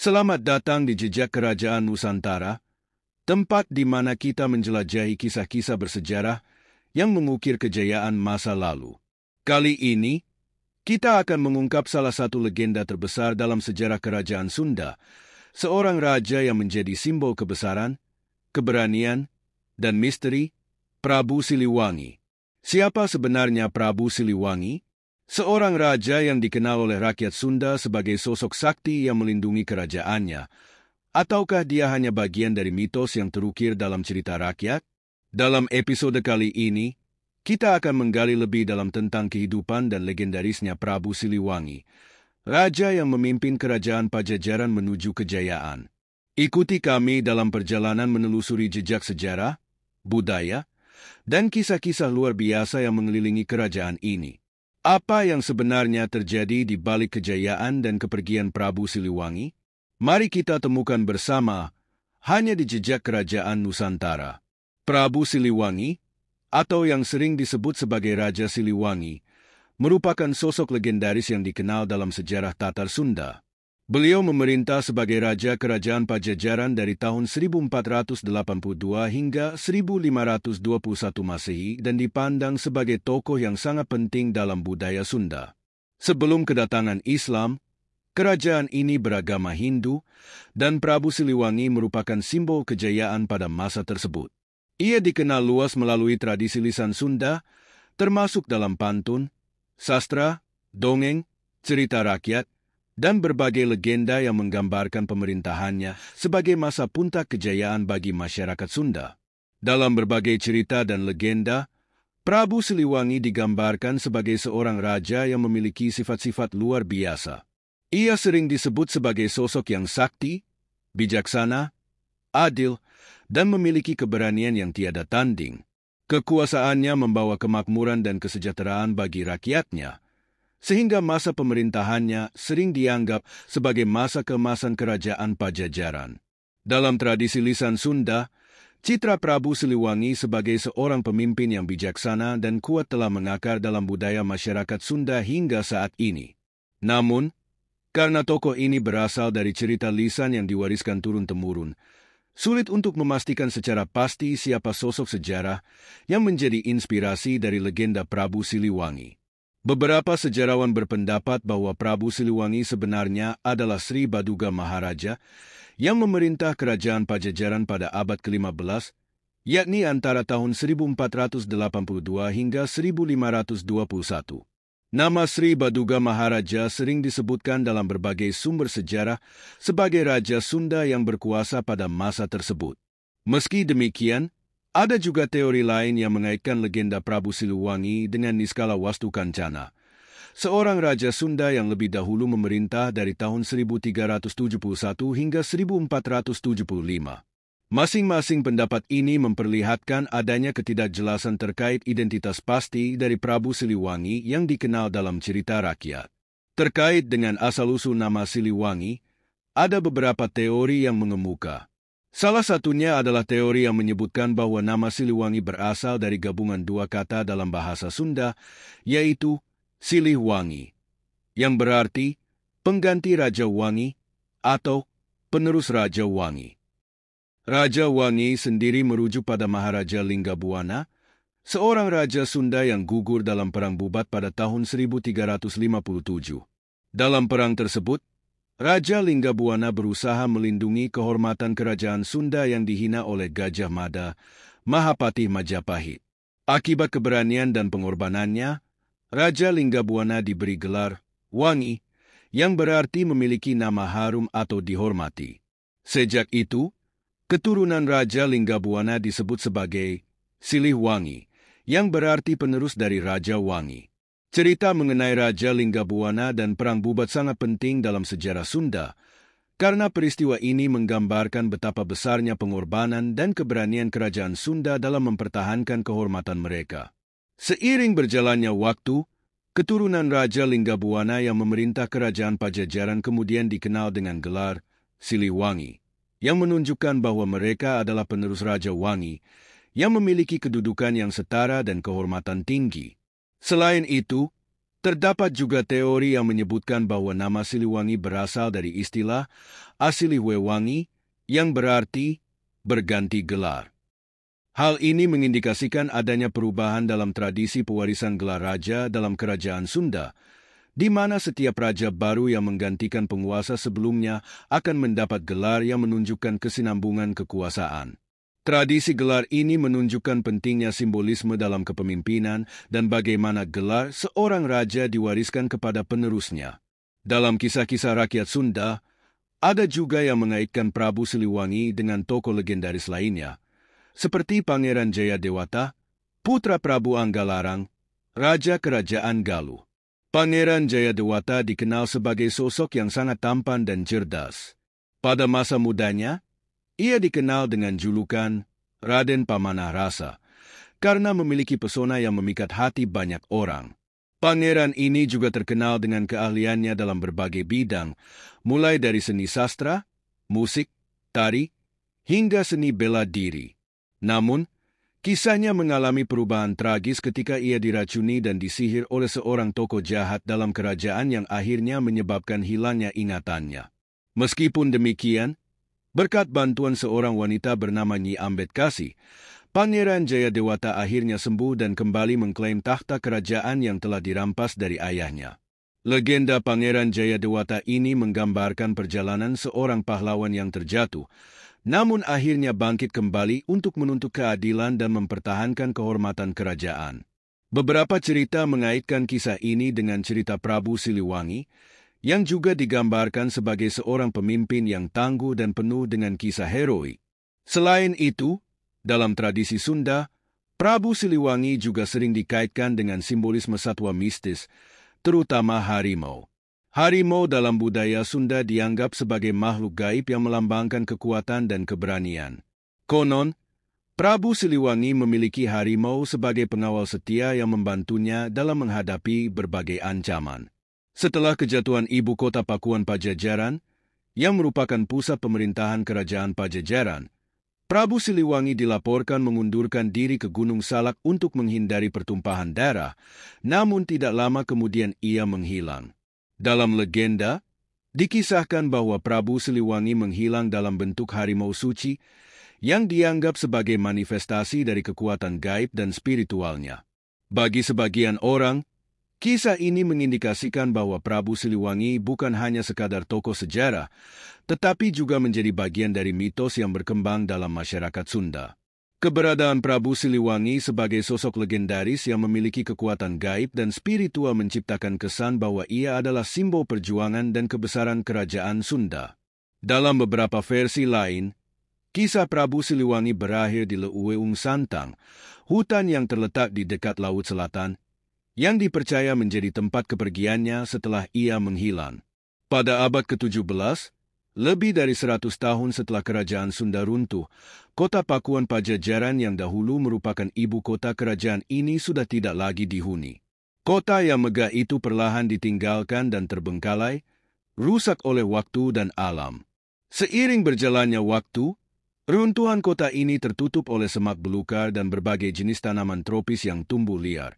Selamat datang di Jejak Kerajaan Nusantara, tempat di mana kita menjelajahi kisah-kisah bersejarah yang mengukir kejayaan masa lalu. Kali ini, kita akan mengungkap salah satu legenda terbesar dalam sejarah Kerajaan Sunda, seorang raja yang menjadi simbol kebesaran, keberanian, dan misteri, Prabu Siliwangi. Siapa sebenarnya Prabu Siliwangi? Seorang raja yang dikenal oleh rakyat Sunda sebagai sosok sakti yang melindungi kerajaannya. Ataukah dia hanya bagian dari mitos yang terukir dalam cerita rakyat? Dalam episode kali ini, kita akan menggali lebih dalam tentang kehidupan dan legendarisnya Prabu Siliwangi, raja yang memimpin kerajaan Pajajaran menuju kejayaan. Ikuti kami dalam perjalanan menelusuri jejak sejarah, budaya, dan kisah-kisah luar biasa yang mengelilingi kerajaan ini. Apa yang sebenarnya terjadi di balik kejayaan dan kepergian Prabu Siliwangi? Mari kita temukan bersama hanya di Jejak Kerajaan Nusantara. Prabu Siliwangi, atau yang sering disebut sebagai Raja Siliwangi, merupakan sosok legendaris yang dikenal dalam sejarah Tatar Sunda. Beliau memerintah sebagai Raja Kerajaan Pajajaran dari tahun 1482 hingga 1521 Masehi dan dipandang sebagai tokoh yang sangat penting dalam budaya Sunda. Sebelum kedatangan Islam, kerajaan ini beragama Hindu dan Prabu Siliwangi merupakan simbol kejayaan pada masa tersebut. Ia dikenal luas melalui tradisi lisan Sunda, termasuk dalam pantun, sastra, dongeng, cerita rakyat, dan berbagai legenda yang menggambarkan pemerintahannya sebagai masa puncak kejayaan bagi masyarakat Sunda. Dalam berbagai cerita dan legenda, Prabu Siliwangi digambarkan sebagai seorang raja yang memiliki sifat-sifat luar biasa. Ia sering disebut sebagai sosok yang sakti, bijaksana, adil, dan memiliki keberanian yang tiada tanding. Kekuasaannya membawa kemakmuran dan kesejahteraan bagi rakyatnya, sehingga masa pemerintahannya sering dianggap sebagai masa keemasan kerajaan Pajajaran. Dalam tradisi lisan Sunda, citra Prabu Siliwangi sebagai seorang pemimpin yang bijaksana dan kuat telah mengakar dalam budaya masyarakat Sunda hingga saat ini. Namun, karena tokoh ini berasal dari cerita lisan yang diwariskan turun-temurun, sulit untuk memastikan secara pasti siapa sosok sejarah yang menjadi inspirasi dari legenda Prabu Siliwangi. Beberapa sejarawan berpendapat bahwa Prabu Siliwangi sebenarnya adalah Sri Baduga Maharaja yang memerintah kerajaan Pajajaran pada abad ke-15, yakni antara tahun 1482 hingga 1521. Nama Sri Baduga Maharaja sering disebutkan dalam berbagai sumber sejarah sebagai Raja Sunda yang berkuasa pada masa tersebut. Meski demikian, ada juga teori lain yang mengaitkan legenda Prabu Siliwangi dengan Niskala Wastukancana, seorang Raja Sunda yang lebih dahulu memerintah dari tahun 1371 hingga 1475. Masing-masing pendapat ini memperlihatkan adanya ketidakjelasan terkait identitas pasti dari Prabu Siliwangi yang dikenal dalam cerita rakyat. Terkait dengan asal-usul nama Siliwangi, ada beberapa teori yang mengemuka. Salah satunya adalah teori yang menyebutkan bahwa nama Siliwangi berasal dari gabungan dua kata dalam bahasa Sunda, yaitu Silih Wangi, yang berarti pengganti Raja Wangi atau penerus Raja Wangi. Raja Wangi sendiri merujuk pada Maharaja Linggabuana, seorang Raja Sunda yang gugur dalam Perang Bubat pada tahun 1357. Dalam perang tersebut, Raja Linggabuana berusaha melindungi kehormatan kerajaan Sunda yang dihina oleh Gajah Mada, Mahapatih Majapahit. Akibat keberanian dan pengorbanannya, Raja Linggabuana diberi gelar Wangi, yang berarti memiliki nama harum atau dihormati. Sejak itu, keturunan Raja Linggabuana disebut sebagai Silih Wangi, yang berarti penerus dari Raja Wangi. Cerita mengenai Raja Linggabuana dan Perang Bubat sangat penting dalam sejarah Sunda, karena peristiwa ini menggambarkan betapa besarnya pengorbanan dan keberanian kerajaan Sunda dalam mempertahankan kehormatan mereka. Seiring berjalannya waktu, keturunan Raja Linggabuana yang memerintah kerajaan Pajajaran kemudian dikenal dengan gelar Siliwangi, yang menunjukkan bahwa mereka adalah penerus Raja Wangi, yang memiliki kedudukan yang setara dan kehormatan tinggi. Selain itu, Terdapat juga teori yang menyebutkan bahwa nama Siliwangi berasal dari istilah Asiliwewangi yang berarti berganti gelar. Hal ini mengindikasikan adanya perubahan dalam tradisi pewarisan gelar raja dalam kerajaan Sunda, di mana setiap raja baru yang menggantikan penguasa sebelumnya akan mendapat gelar yang menunjukkan kesinambungan kekuasaan. Tradisi gelar ini menunjukkan pentingnya simbolisme dalam kepemimpinan dan bagaimana gelar seorang raja diwariskan kepada penerusnya. Dalam kisah-kisah rakyat Sunda, ada juga yang mengaitkan Prabu Siliwangi dengan tokoh legendaris lainnya, seperti Pangeran Jayadewata, putra Prabu Anggalarang, Raja Kerajaan Galuh. Pangeran Jayadewata dikenal sebagai sosok yang sangat tampan dan cerdas. Pada masa mudanya, ia dikenal dengan julukan Raden Pamanah Rasa, karena memiliki pesona yang memikat hati banyak orang. Pangeran ini juga terkenal dengan keahliannya dalam berbagai bidang, mulai dari seni sastra, musik, tari, hingga seni bela diri. Namun, kisahnya mengalami perubahan tragis ketika ia diracuni dan disihir oleh seorang tokoh jahat dalam kerajaan yang akhirnya menyebabkan hilangnya ingatannya. Meskipun demikian, berkat bantuan seorang wanita bernama Nyi Ambedkasi, Pangeran Jayadewata akhirnya sembuh dan kembali mengklaim tahta kerajaan yang telah dirampas dari ayahnya. Legenda Pangeran Jayadewata ini menggambarkan perjalanan seorang pahlawan yang terjatuh, namun akhirnya bangkit kembali untuk menuntut keadilan dan mempertahankan kehormatan kerajaan. Beberapa cerita mengaitkan kisah ini dengan cerita Prabu Siliwangi, yang juga digambarkan sebagai seorang pemimpin yang tangguh dan penuh dengan kisah heroik. Selain itu, dalam tradisi Sunda, Prabu Siliwangi juga sering dikaitkan dengan simbolisme satwa mistis, terutama harimau. Harimau dalam budaya Sunda dianggap sebagai makhluk gaib yang melambangkan kekuatan dan keberanian. Konon, Prabu Siliwangi memiliki harimau sebagai pengawal setia yang membantunya dalam menghadapi berbagai ancaman. Setelah kejatuhan ibu kota Pakuan Pajajaran, yang merupakan pusat pemerintahan kerajaan Pajajaran, Prabu Siliwangi dilaporkan mengundurkan diri ke Gunung Salak untuk menghindari pertumpahan darah, namun tidak lama kemudian ia menghilang. Dalam legenda, dikisahkan bahwa Prabu Siliwangi menghilang dalam bentuk harimau suci yang dianggap sebagai manifestasi dari kekuatan gaib dan spiritualnya. Bagi sebagian orang, kisah ini mengindikasikan bahwa Prabu Siliwangi bukan hanya sekadar tokoh sejarah, tetapi juga menjadi bagian dari mitos yang berkembang dalam masyarakat Sunda. Keberadaan Prabu Siliwangi sebagai sosok legendaris yang memiliki kekuatan gaib dan spiritual menciptakan kesan bahwa ia adalah simbol perjuangan dan kebesaran kerajaan Sunda. Dalam beberapa versi lain, kisah Prabu Siliwangi berakhir di Leuweung Santang, hutan yang terletak di dekat Laut Selatan, yang dipercaya menjadi tempat kepergiannya setelah ia menghilang. Pada abad ke-17, lebih dari 100 tahun setelah kerajaan Sunda runtuh, kota Pakuan Pajajaran yang dahulu merupakan ibu kota kerajaan ini sudah tidak lagi dihuni. Kota yang megah itu perlahan ditinggalkan dan terbengkalai, rusak oleh waktu dan alam. Seiring berjalannya waktu, runtuhan kota ini tertutup oleh semak belukar dan berbagai jenis tanaman tropis yang tumbuh liar,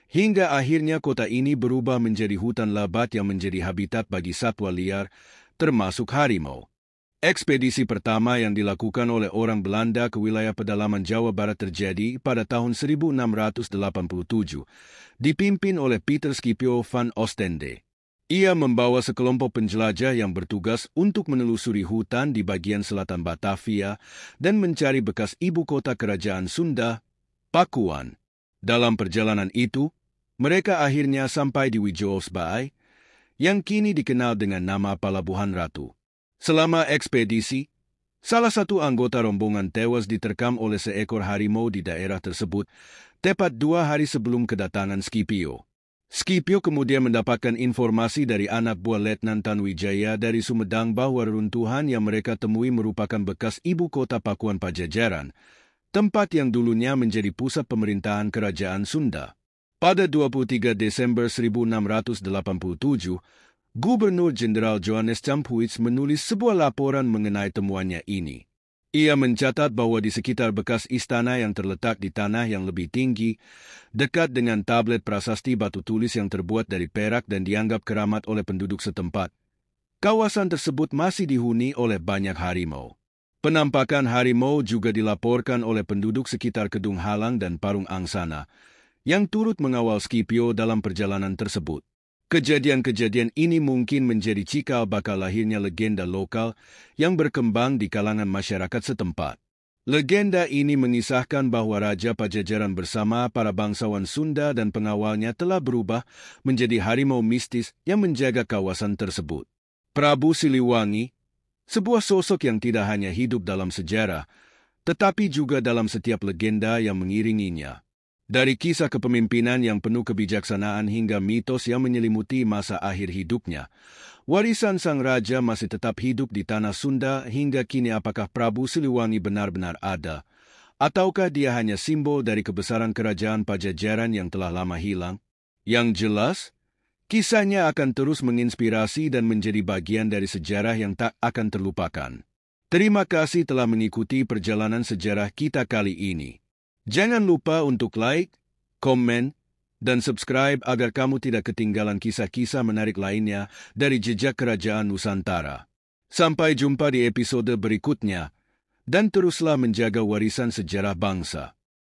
hingga akhirnya kota ini berubah menjadi hutan lebat yang menjadi habitat bagi satwa liar, termasuk harimau. Ekspedisi pertama yang dilakukan oleh orang Belanda ke wilayah pedalaman Jawa Barat terjadi pada tahun 1687, dipimpin oleh Pieter Scipio van Ostende. Ia membawa sekelompok penjelajah yang bertugas untuk menelusuri hutan di bagian selatan Batavia dan mencari bekas ibu kota kerajaan Sunda, Pakuan. Dalam perjalanan itu, mereka akhirnya sampai di Wijowsbaai, yang kini dikenal dengan nama Palabuhan Ratu. Selama ekspedisi, salah satu anggota rombongan tewas diterkam oleh seekor harimau di daerah tersebut, tepat 2 hari sebelum kedatangan Scipio. Scipio kemudian mendapatkan informasi dari anak buah Letnan Tanwijaya dari Sumedang bahwa reruntuhan yang mereka temui merupakan bekas ibu kota Pakuan Pajajaran, tempat yang dulunya menjadi pusat pemerintahan kerajaan Sunda. Pada 23 Desember 1687, Gubernur Jenderal Johannes Campuits menulis sebuah laporan mengenai temuannya ini. Ia mencatat bahwa di sekitar bekas istana yang terletak di tanah yang lebih tinggi, dekat dengan tablet prasasti batu tulis yang terbuat dari perak dan dianggap keramat oleh penduduk setempat, kawasan tersebut masih dihuni oleh banyak harimau. Penampakan harimau juga dilaporkan oleh penduduk sekitar Kedung Halang dan Parung Angsana, yang turut mengawal Scipio dalam perjalanan tersebut. Kejadian-kejadian ini mungkin menjadi cikal bakal lahirnya legenda lokal yang berkembang di kalangan masyarakat setempat. Legenda ini mengisahkan bahwa Raja Pajajaran bersama para bangsawan Sunda dan pengawalnya telah berubah menjadi harimau mistis yang menjaga kawasan tersebut. Prabu Siliwangi, sebuah sosok yang tidak hanya hidup dalam sejarah, tetapi juga dalam setiap legenda yang mengiringinya. Dari kisah kepemimpinan yang penuh kebijaksanaan hingga mitos yang menyelimuti masa akhir hidupnya, warisan sang raja masih tetap hidup di tanah Sunda hingga kini. Apakah Prabu Siliwangi benar-benar ada? Ataukah dia hanya simbol dari kebesaran kerajaan Pajajaran yang telah lama hilang? Yang jelas, kisahnya akan terus menginspirasi dan menjadi bagian dari sejarah yang tak akan terlupakan. Terima kasih telah mengikuti perjalanan sejarah kita kali ini. Jangan lupa untuk like, komen, dan subscribe agar kamu tidak ketinggalan kisah-kisah menarik lainnya dari jejak kerajaan Nusantara. Sampai jumpa di episode berikutnya, dan teruslah menjaga warisan sejarah bangsa.